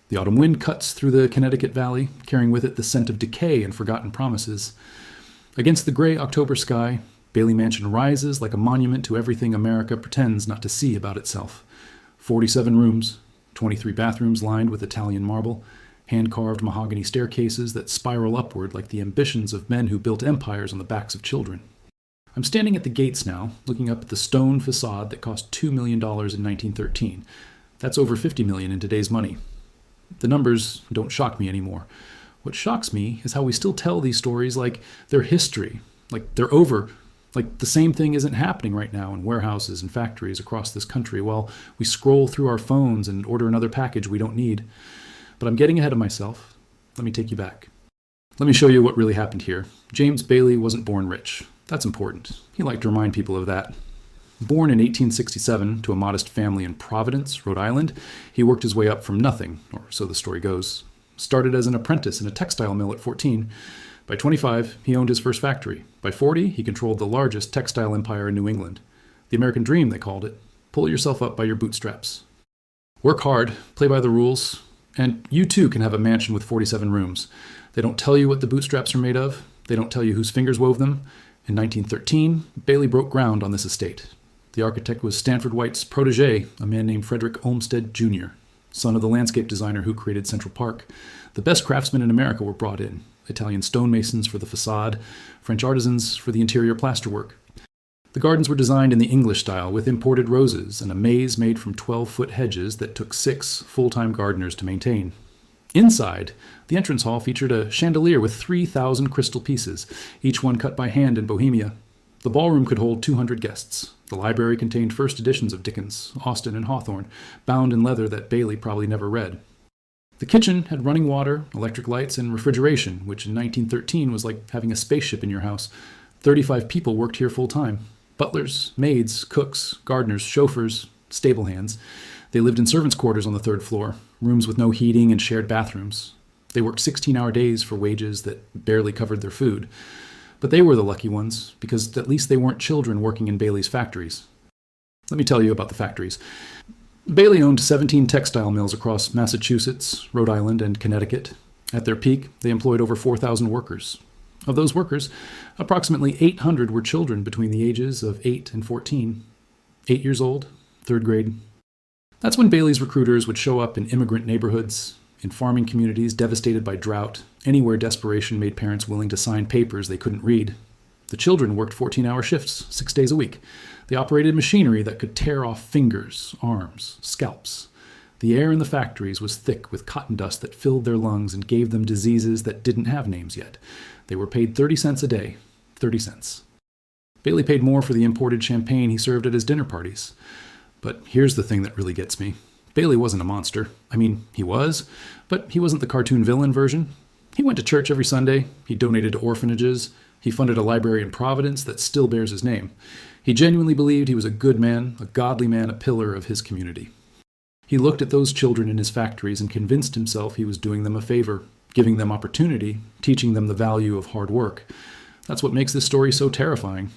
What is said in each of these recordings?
The autumn wind cuts through the Connecticut Valley, carrying with it the scent of decay and forgotten promises. Against the gray October sky, Bailey Mansion rises like a monument to everything America pretends not to see about itself. 47 rooms, 23 bathrooms lined with Italian marble, hand-carved mahogany staircases that spiral upward like the ambitions of men who built empires on the backs of children. I'm standing at the gates now, looking up at the stone facade that cost $2 million in 1913. That's over $50 million in today's money. The numbers don't shock me anymore. What shocks me is how we still tell these stories like they're history, like they're over, like the same thing isn't happening right now in warehouses and factories across this country while we scroll through our phones and order another package we don't need. But I'm getting ahead of myself. Let me take you back. Let me show you what really happened here. James Bailey wasn't born rich. That's important. He liked to remind people of that. Born in 1867 to a modest family in Providence, Rhode Island, he worked his way up from nothing, or so the story goes. Started as an apprentice in a textile mill at 14. By 25, he owned his first factory. By 40, he controlled the largest textile empire in New England. The American dream, they called it. Pull yourself up by your bootstraps. Work hard, play by the rules, and you too can have a mansion with 47 rooms. They don't tell you what the bootstraps are made of. They don't tell you whose fingers wove them. In 1913, Bailey broke ground on this estate. The architect was Stanford White's protege, a man named Frederick Olmsted Jr., son of the landscape designer who created Central Park. The best craftsmen in America were brought in. Italian stonemasons for the facade, French artisans for the interior plasterwork. The gardens were designed in the English style with imported roses and a maze made from 12-foot hedges that took 6 full-time gardeners to maintain. Inside, the entrance hall featured a chandelier with 3,000 crystal pieces, each one cut by hand in Bohemia. The ballroom could hold 200 guests. The library contained first editions of Dickens, Austen, and Hawthorne, bound in leather that Bailey probably never read. The kitchen had running water, electric lights, and refrigeration, which in 1913 was like having a spaceship in your house. 35 people worked here full-time. Butlers, maids, cooks, gardeners, chauffeurs, stable hands. They lived in servants' quarters on the 3rd floor, rooms with no heating and shared bathrooms. They worked 16-hour days for wages that barely covered their food. But they were the lucky ones, because at least they weren't children working in Bailey's factories. Let me tell you about the factories. Bailey owned 17 textile mills across Massachusetts, Rhode Island, and Connecticut. At their peak, they employed over 4,000 workers. Of those workers, approximately 800 were children between the ages of 8 and 14. 8 years old, 3rd grade. That's when Bailey's recruiters would show up in immigrant neighborhoods, in farming communities devastated by drought, anywhere desperation made parents willing to sign papers they couldn't read. The children worked 14-hour shifts, 6 days a week. They operated machinery that could tear off fingers, arms, scalps. The air in the factories was thick with cotton dust that filled their lungs and gave them diseases that didn't have names yet. They were paid 30 cents a day. 30 cents. Bailey paid more for the imported champagne he served at his dinner parties. But here's the thing that really gets me. Bailey wasn't a monster. I mean, he was, but he wasn't the cartoon villain version. He went to church every Sunday. He donated to orphanages. He funded a library in Providence that still bears his name. He genuinely believed he was a good man, a godly man, a pillar of his community. He looked at those children in his factories and convinced himself he was doing them a favor, giving them opportunity, teaching them the value of hard work. That's what makes this story so terrifying.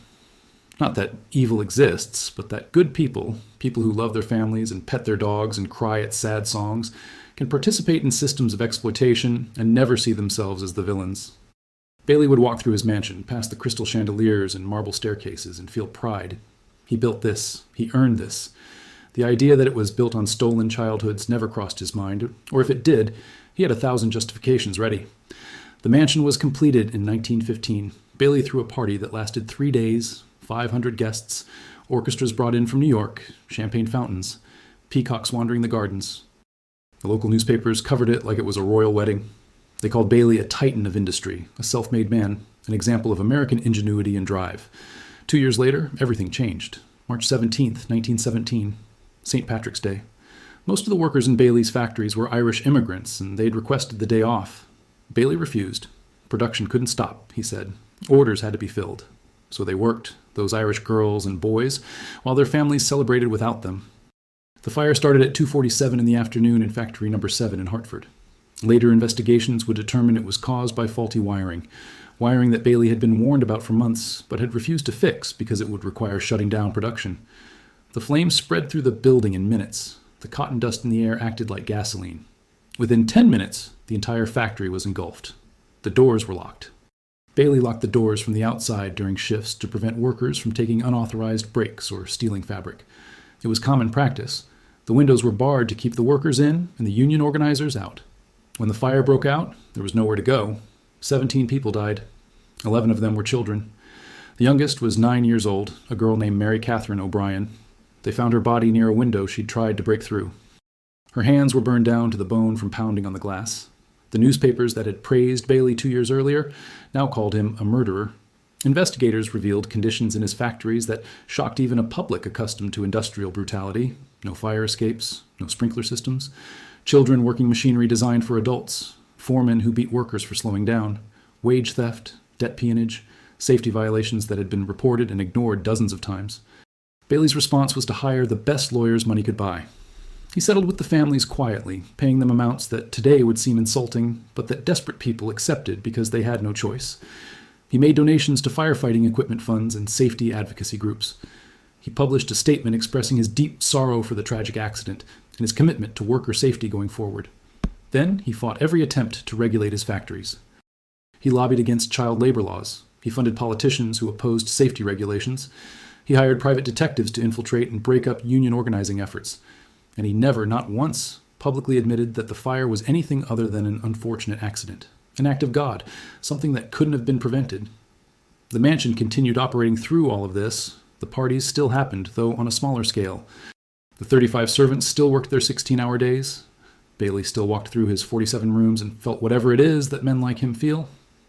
Not that evil exists, but that good people, people who love their families and pet their dogs and cry at sad songs, can participate in systems of exploitation and never see themselves as the villains. Bailey would walk through his mansion, past the crystal chandeliers and marble staircases, and feel pride. He built this. He earned this. The idea that it was built on stolen childhoods never crossed his mind, or if it did, he had 1,000 justifications ready. The mansion was completed in 1915. Bailey threw a party that lasted 3 days, 500 guests, orchestras brought in from New York, champagne fountains, peacocks wandering the gardens. The local newspapers covered it like it was a royal wedding. They called Bailey a titan of industry, a self-made man, an example of American ingenuity and drive. 2 years later, everything changed. March 17th, 1917, St. Patrick's Day. Most of the workers in Bailey's factories were Irish immigrants, and they'd requested the day off. Bailey refused. Production couldn't stop, he said. Orders had to be filled. So they worked, those Irish girls and boys, while their families celebrated without them. The fire started at 2:47 in the afternoon in Factory Number 7 in Hartford. Later investigations would determine it was caused by faulty wiring that Bailey had been warned about for months, but had refused to fix because it would require shutting down production. The flames spread through the building in minutes. The cotton dust in the air acted like gasoline. Within 10 minutes, the entire factory was engulfed. The doors were locked. Bailey locked the doors from the outside during shifts to prevent workers from taking unauthorized breaks or stealing fabric. It was common practice. The windows were barred to keep the workers in and the union organizers out. When the fire broke out, there was nowhere to go. 17 people died. 11 of them were children. The youngest was 9 years old, a girl named Mary Catherine O'Brien. They found her body near a window she'd tried to break through. Her hands were burned down to the bone from pounding on the glass. The newspapers that had praised Bailey 2 years earlier now called him a murderer. Investigators revealed conditions in his factories that shocked even a public accustomed to industrial brutality. No fire escapes, no sprinkler systems, children working machinery designed for adults, foremen who beat workers for slowing down, wage theft, debt peonage, safety violations that had been reported and ignored dozens of times. Bailey's response was to hire the best lawyers money could buy. He settled with the families quietly, paying them amounts that today would seem insulting, but that desperate people accepted because they had no choice. He made donations to firefighting equipment funds and safety advocacy groups. He published a statement expressing his deep sorrow for the tragic accident and his commitment to worker safety going forward. Then he fought every attempt to regulate his factories. He lobbied against child labor laws. He funded politicians who opposed safety regulations. He hired private detectives to infiltrate and break up union organizing efforts. And he never, not once, publicly admitted that the fire was anything other than an unfortunate accident, an act of God, something that couldn't have been prevented. The mansion continued operating through all of this. The parties still happened, though on a smaller scale. The 35 servants still worked their 16-hour days. Bailey still walked through his 47 rooms and felt whatever it is that men like him feel.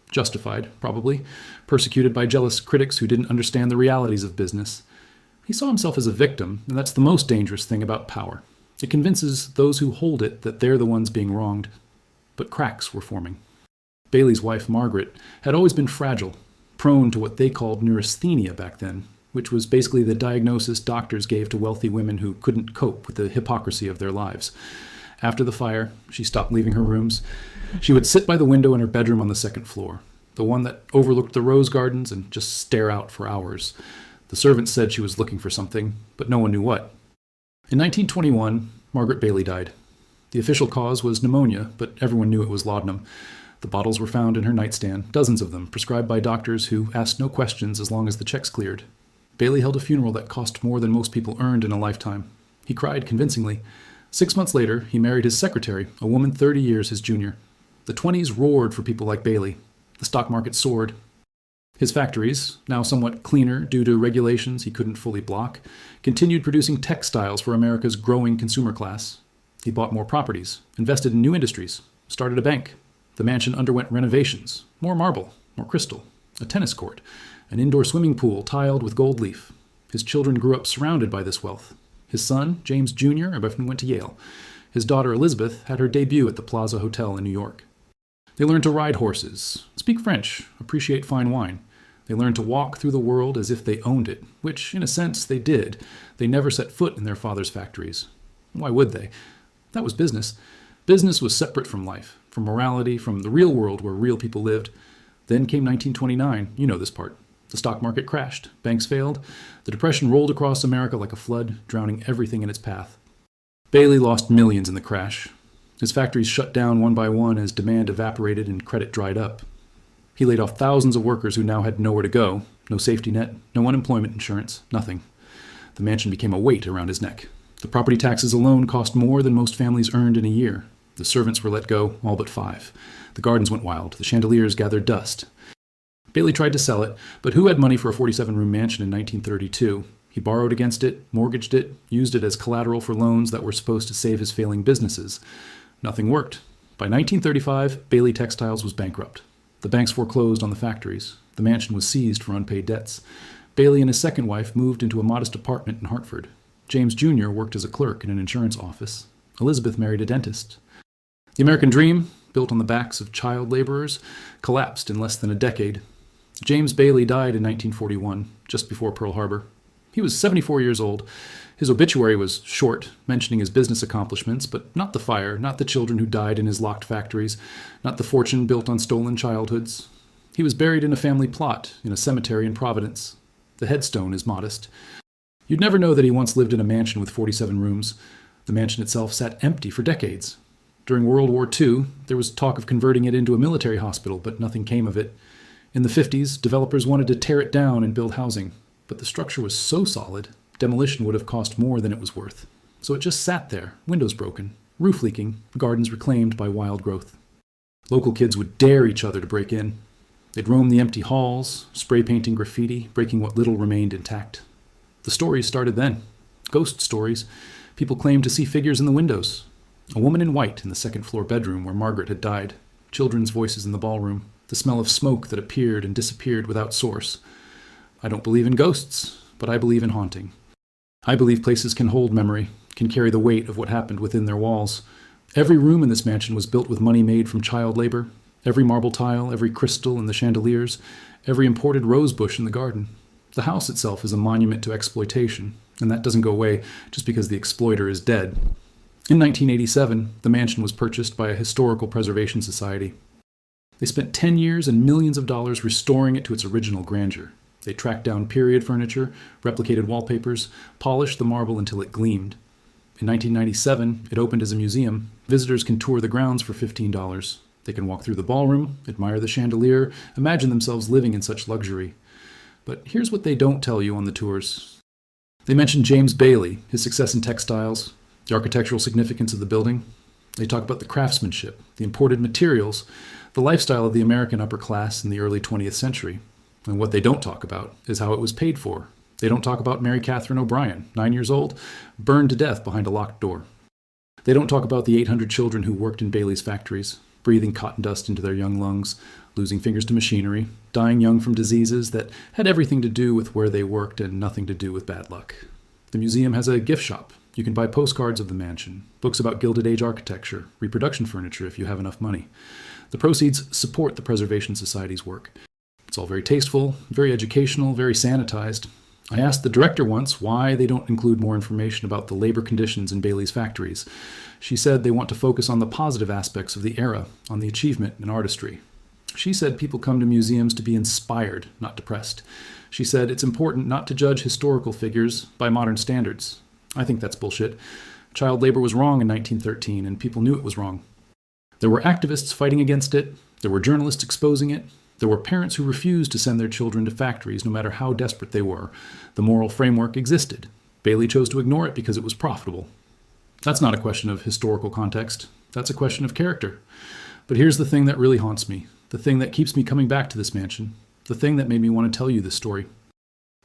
Justified, probably. Persecuted by jealous critics who didn't understand the realities of business. He saw himself as a victim, and that's the most dangerous thing about power. It convinces those who hold it that they're the ones being wronged. But cracks were forming. Bailey's wife, Margaret, had always been fragile, prone to what they called neurasthenia back then, which was basically the diagnosis doctors gave to wealthy women who couldn't cope with the hypocrisy of their lives. After the fire, she stopped leaving her rooms. She would sit by the window in her bedroom on the second floor, the one that overlooked the rose gardens, and just stare out for hours. The servants said she was looking for something, but no one knew what. In 1921, Margaret Bailey died. The official cause was pneumonia, but everyone knew it was laudanum. The bottles were found in her nightstand, dozens of them, prescribed by doctors who asked no questions as long as the checks cleared. Bailey held a funeral that cost more than most people earned in a lifetime. He cried convincingly. 6 months later, he married his secretary, a woman 30 years his junior. The 20s roared for people like Bailey. The stock market soared. His factories, now somewhat cleaner due to regulations he couldn't fully block, continued producing textiles for America's growing consumer class. He bought more properties, invested in new industries, started a bank. The mansion underwent renovations, more marble, more crystal, a tennis court, an indoor swimming pool tiled with gold leaf. His children grew up surrounded by this wealth. His son, James Jr., went to Yale. His daughter, Elizabeth, had her debut at the Plaza Hotel in New York. They learned to ride horses, speak French, appreciate fine wine. They learned to walk through the world as if they owned it, which, in a sense, they did. They never set foot in their father's factories. Why would they? That was business. Business was separate from life, from morality, from the real world where real people lived. Then came 1929. You know this part. The stock market crashed. Banks failed. The Depression rolled across America like a flood, drowning everything in its path. Bailey lost millions in the crash. His factories shut down one by one as demand evaporated and credit dried up. He laid off thousands of workers who now had nowhere to go, no safety net, no unemployment insurance, nothing. The mansion became a weight around his neck. The property taxes alone cost more than most families earned in a year. The servants were let go, all but 5. The gardens went wild. The chandeliers gathered dust. Bailey tried to sell it, but who had money for a 47-room mansion in 1932? He borrowed against it, mortgaged it, used it as collateral for loans that were supposed to save his failing businesses. Nothing worked. By 1935, Bailey Textiles was bankrupt. The banks foreclosed on the factories. The mansion was seized for unpaid debts. Bailey and his second wife moved into a modest apartment in Hartford. James Jr. worked as a clerk in an insurance office. Elizabeth married a dentist. The American dream, built on the backs of child laborers, collapsed in less than a decade. James Bailey died in 1941, just before Pearl Harbor. He was 74 years old. His obituary was short, mentioning his business accomplishments, but not the fire, not the children who died in his locked factories, not the fortune built on stolen childhoods. He was buried in a family plot in a cemetery in Providence. The headstone is modest. You'd never know that he once lived in a mansion with 47 rooms. The mansion itself sat empty for decades. During World War II, there was talk of converting it into a military hospital, but nothing came of it. In the 50s, developers wanted to tear it down and build housing, but the structure was so solid, demolition would have cost more than it was worth. So it just sat there, windows broken, roof leaking, gardens reclaimed by wild growth. Local kids would dare each other to break in. They'd roam the empty halls, spray painting graffiti, breaking what little remained intact. The stories started then. Ghost stories. People claimed to see figures in the windows. A woman in white in the second-floor bedroom where Margaret had died. Children's voices in the ballroom. The smell of smoke that appeared and disappeared without source. I don't believe in ghosts, but I believe in haunting. I believe places can hold memory, can carry the weight of what happened within their walls. Every room in this mansion was built with money made from child labor. Every marble tile, every crystal in the chandeliers, every imported rose bush in the garden. The house itself is a monument to exploitation, and that doesn't go away just because the exploiter is dead. In 1987, the mansion was purchased by a historical preservation society. They spent 10 years and millions of dollars restoring it to its original grandeur. They tracked down period furniture, replicated wallpapers, polished the marble until it gleamed. In 1997, it opened as a museum. Visitors can tour the grounds for $15. They can walk through the ballroom, admire the chandelier, imagine themselves living in such luxury. But here's what they don't tell you on the tours. They mention James Bailey, his success in textiles, the architectural significance of the building. They talk about the craftsmanship, the imported materials, the lifestyle of the American upper class in the early 20th century. And what they don't talk about is how it was paid for. They don't talk about Mary Catherine O'Brien, 9 years old, burned to death behind a locked door. They don't talk about the 800 children who worked in Bailey's factories, breathing cotton dust into their young lungs, losing fingers to machinery, dying young from diseases that had everything to do with where they worked and nothing to do with bad luck. The museum has a gift shop. You can buy postcards of the mansion, books about Gilded Age architecture, reproduction furniture if you have enough money. The proceeds support the Preservation Society's work. It's all very tasteful, very educational, very sanitized. I asked the director once why they don't include more information about the labor conditions in Bailey's factories. She said they want to focus on the positive aspects of the era, on the achievement and artistry. She said people come to museums to be inspired, not depressed. She said it's important not to judge historical figures by modern standards. I think that's bullshit. Child labor was wrong in 1913, and people knew it was wrong. There were activists fighting against it. There were journalists exposing it. There were parents who refused to send their children to factories no matter how desperate they were. The moral framework existed. Bailey chose to ignore it because it was profitable. That's not a question of historical context. That's a question of character. But here's the thing that really haunts me, the thing that keeps me coming back to this mansion, the thing that made me want to tell you this story.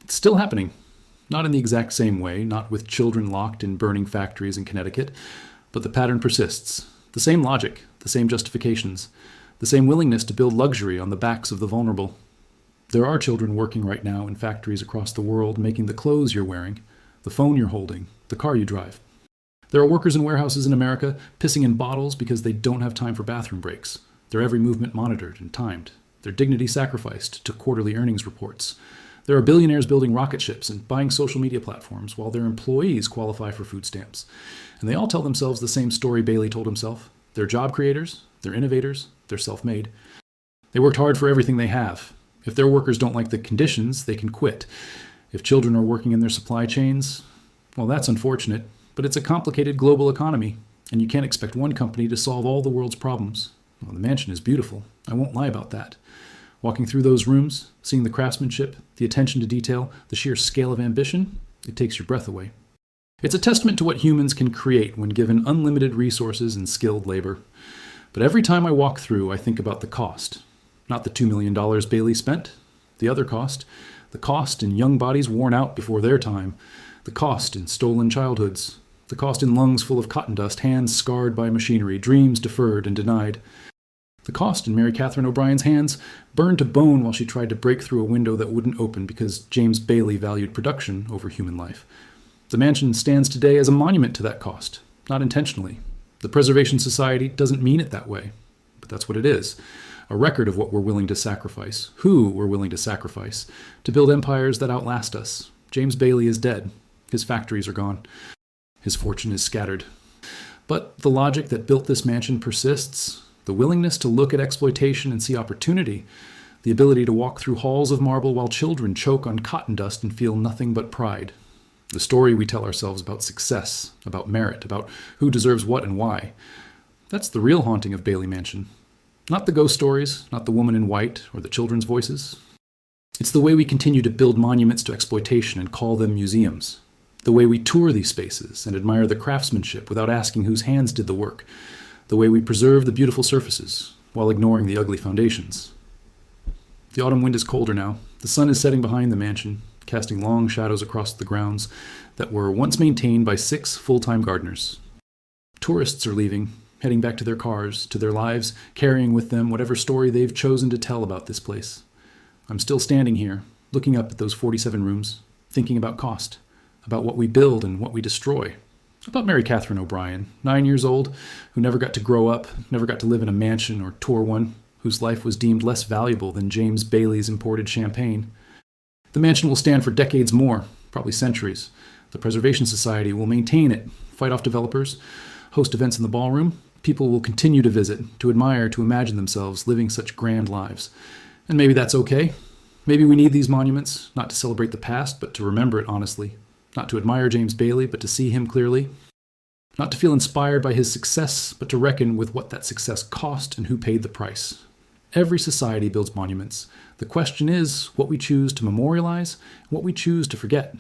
It's still happening. Not in the exact same way, not with children locked in burning factories in Connecticut, but the pattern persists. The same logic, the same justifications, the same willingness to build luxury on the backs of the vulnerable. There are children working right now in factories across the world making the clothes you're wearing, the phone you're holding, the car you drive. There are workers in warehouses in America pissing in bottles because they don't have time for bathroom breaks. Their every movement monitored and timed. Their dignity sacrificed to quarterly earnings reports. There are billionaires building rocket ships and buying social media platforms while their employees qualify for food stamps. And they all tell themselves the same story Bailey told himself. They're job creators, they're innovators, they're self-made. They worked hard for everything they have. If their workers don't like the conditions, they can quit. If children are working in their supply chains, well, that's unfortunate, but it's a complicated global economy, and you can't expect one company to solve all the world's problems. Well, the mansion is beautiful. I won't lie about that. Walking through those rooms, seeing the craftsmanship, the attention to detail, the sheer scale of ambition, it takes your breath away. It's a testament to what humans can create when given unlimited resources and skilled labor. But every time I walk through, I think about the cost. Not the $2 million Bailey spent, the other cost. The cost in young bodies worn out before their time. The cost in stolen childhoods. The cost in lungs full of cotton dust, hands scarred by machinery, dreams deferred and denied. The cost in Mary Catherine O'Brien's hands, burned to bone while she tried to break through a window that wouldn't open because James Bailey valued production over human life. The mansion stands today as a monument to that cost, not intentionally. The Preservation Society doesn't mean it that way, but that's what it is. A record of what we're willing to sacrifice, who we're willing to sacrifice, to build empires that outlast us. James Bailey is dead. His factories are gone. His fortune is scattered. But the logic that built this mansion persists. The willingness to look at exploitation and see opportunity, the ability to walk through halls of marble while children choke on cotton dust and feel nothing but pride. The story we tell ourselves about success, about merit, about who deserves what and why. That's the real haunting of Bailey Mansion. Not the ghost stories, not the woman in white, or the children's voices. It's the way we continue to build monuments to exploitation and call them museums. The way we tour these spaces and admire the craftsmanship without asking whose hands did the work. The way we preserve the beautiful surfaces while ignoring the ugly foundations. The autumn wind is colder now. The sun is setting behind the mansion, casting long shadows across the grounds that were once maintained by 6 full-time gardeners. Tourists are leaving, heading back to their cars, to their lives, carrying with them whatever story they've chosen to tell about this place. I'm still standing here, looking up at those 47 rooms, thinking about cost, about what we build and what we destroy, about Mary Catherine O'Brien, 9 years old, who never got to grow up, never got to live in a mansion or tour one, whose life was deemed less valuable than James Bailey's imported champagne. The mansion will stand for decades more, probably centuries. The Preservation Society will maintain it, fight off developers, host events in the ballroom. People will continue to visit, to admire, to imagine themselves living such grand lives. And maybe that's okay. Maybe we need these monuments, not to celebrate the past, but to remember it honestly. Not to admire James Bailey, but to see him clearly. Not to feel inspired by his success, but to reckon with what that success cost and who paid the price. Every society builds monuments. The question is what we choose to memorialize and what we choose to forget.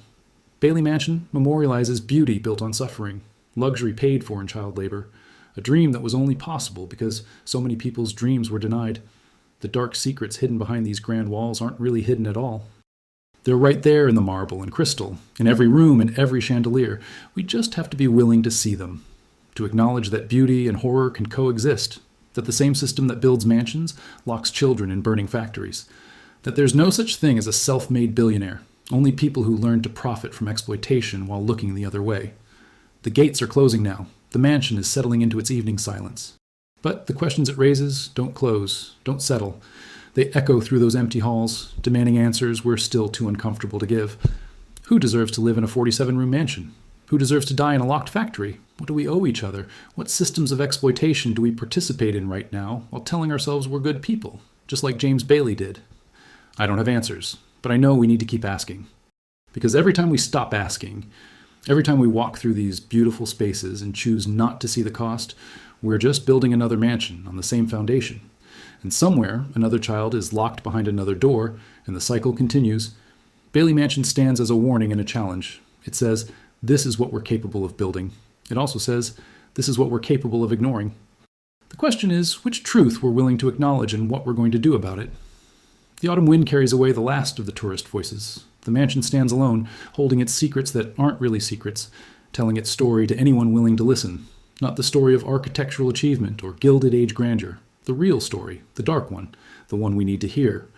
Bailey Mansion memorializes beauty built on suffering, luxury paid for in child labor, a dream that was only possible because so many people's dreams were denied. The dark secrets hidden behind these grand walls aren't really hidden at all. They're right there in the marble and crystal, in every room and every chandelier. We just have to be willing to see them, to acknowledge that beauty and horror can coexist, that the same system that builds mansions locks children in burning factories, that there's no such thing as a self-made billionaire, only people who learn to profit from exploitation while looking the other way. The gates are closing now. The mansion is settling into its evening silence. But the questions it raises don't close, don't settle. They echo through those empty halls, demanding answers we're still too uncomfortable to give. Who deserves to live in a 47-room mansion? Who deserves to die in a locked factory? What do we owe each other? What systems of exploitation do we participate in right now while telling ourselves we're good people, just like James Bailey did? I don't have answers, but I know we need to keep asking. Because every time we stop asking, every time we walk through these beautiful spaces and choose not to see the cost, we're just building another mansion on the same foundation. And somewhere, another child is locked behind another door, and the cycle continues. Bailey Mansion stands as a warning and a challenge. It says, this is what we're capable of building. It also says, this is what we're capable of ignoring. The question is, which truth we're willing to acknowledge and what we're going to do about it. The autumn wind carries away the last of the tourist voices. The mansion stands alone, holding its secrets that aren't really secrets, telling its story to anyone willing to listen. Not the story of architectural achievement or Gilded Age grandeur. The real story, the dark one, the one we need to hear.